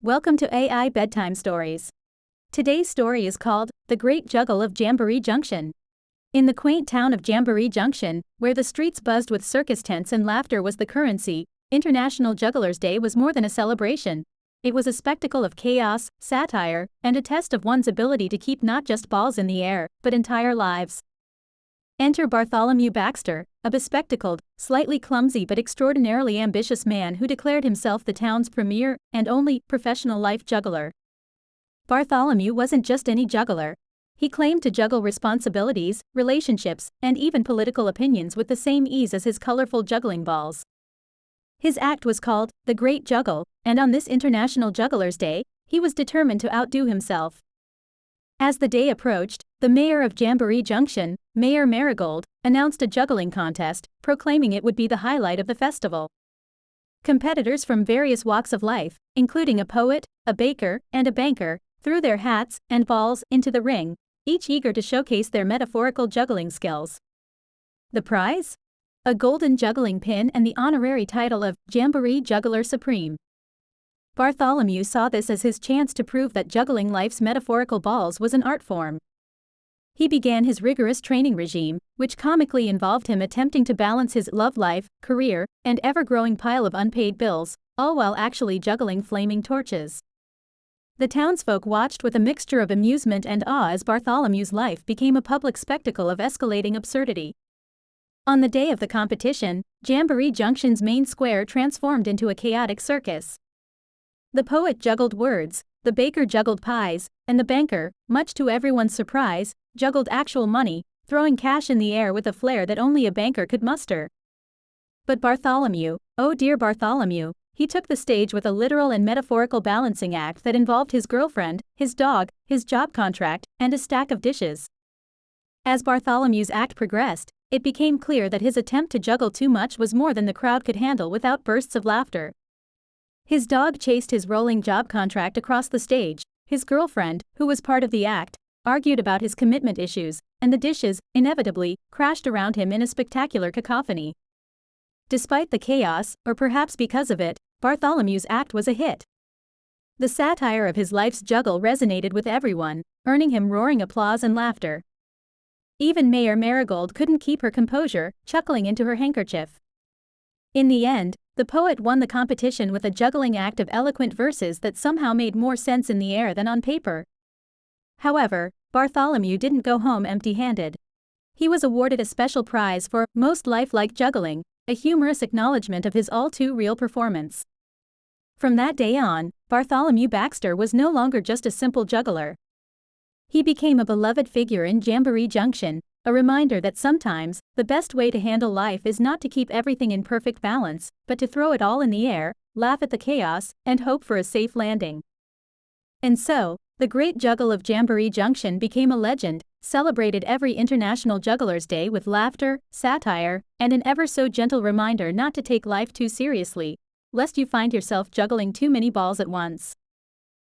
Welcome to AI Bedtime Stories. Today's story is called The Great Juggle of Jamboree Junction. In the quaint town of Jamboree Junction, where the streets buzzed with circus tents and laughter was the currency, International Jugglers' Day was more than a celebration. It was a spectacle of chaos, satire, and a test of one's ability to keep not just balls in the air, but entire lives. Enter Bartholomew Baxter, a bespectacled, slightly clumsy but extraordinarily ambitious man who declared himself the town's premier and only professional life juggler. Bartholomew wasn't just any juggler. He claimed to juggle responsibilities, relationships, and even political opinions with the same ease as his colorful juggling balls. His act was called The Great Juggle, and on this International Jugglers' Day, he was determined to outdo himself. As the day approached, the mayor of Jamboree Junction, Mayor Marigold, announced a juggling contest, proclaiming it would be the highlight of the festival. Competitors from various walks of life, including a poet, a baker, and a banker, threw their hats and balls into the ring, each eager to showcase their metaphorical juggling skills. The prize? A golden juggling pin and the honorary title of Jamboree Juggler Supreme. Bartholomew saw this as his chance to prove that juggling life's metaphorical balls was an art form. He began his rigorous training regime, which comically involved him attempting to balance his love life, career, and ever-growing pile of unpaid bills, all while actually juggling flaming torches. The townsfolk watched with a mixture of amusement and awe as Bartholomew's life became a public spectacle of escalating absurdity. On the day of the competition, Jamboree Junction's main square transformed into a chaotic circus. The poet juggled words, the baker juggled pies, and the banker, much to everyone's surprise, juggled actual money, throwing cash in the air with a flair that only a banker could muster. But Bartholomew, oh dear Bartholomew, he took the stage with a literal and metaphorical balancing act that involved his girlfriend, his dog, his job contract, and a stack of dishes. As Bartholomew's act progressed, it became clear that his attempt to juggle too much was more than the crowd could handle without bursts of laughter. His dog chased his rolling job contract across the stage, his girlfriend, who was part of the act, argued about his commitment issues, and the dishes, inevitably, crashed around him in a spectacular cacophony. Despite the chaos, or perhaps because of it, Bartholomew's act was a hit. The satire of his life's juggle resonated with everyone, earning him roaring applause and laughter. Even Mayor Marigold couldn't keep her composure, chuckling into her handkerchief. In the end, the poet won the competition with a juggling act of eloquent verses that somehow made more sense in the air than on paper. However, Bartholomew didn't go home empty-handed. He was awarded a special prize for Most Lifelike Juggling, a humorous acknowledgement of his all-too-real performance. From that day on, Bartholomew Baxter was no longer just a simple juggler. He became a beloved figure in Jamboree Junction, a reminder that sometimes, the best way to handle life is not to keep everything in perfect balance, but to throw it all in the air, laugh at the chaos, and hope for a safe landing. And so, the Great Juggle of Jamboree Junction became a legend, celebrated every International Jugglers' Day with laughter, satire, and an ever-so-gentle reminder not to take life too seriously, lest you find yourself juggling too many balls at once.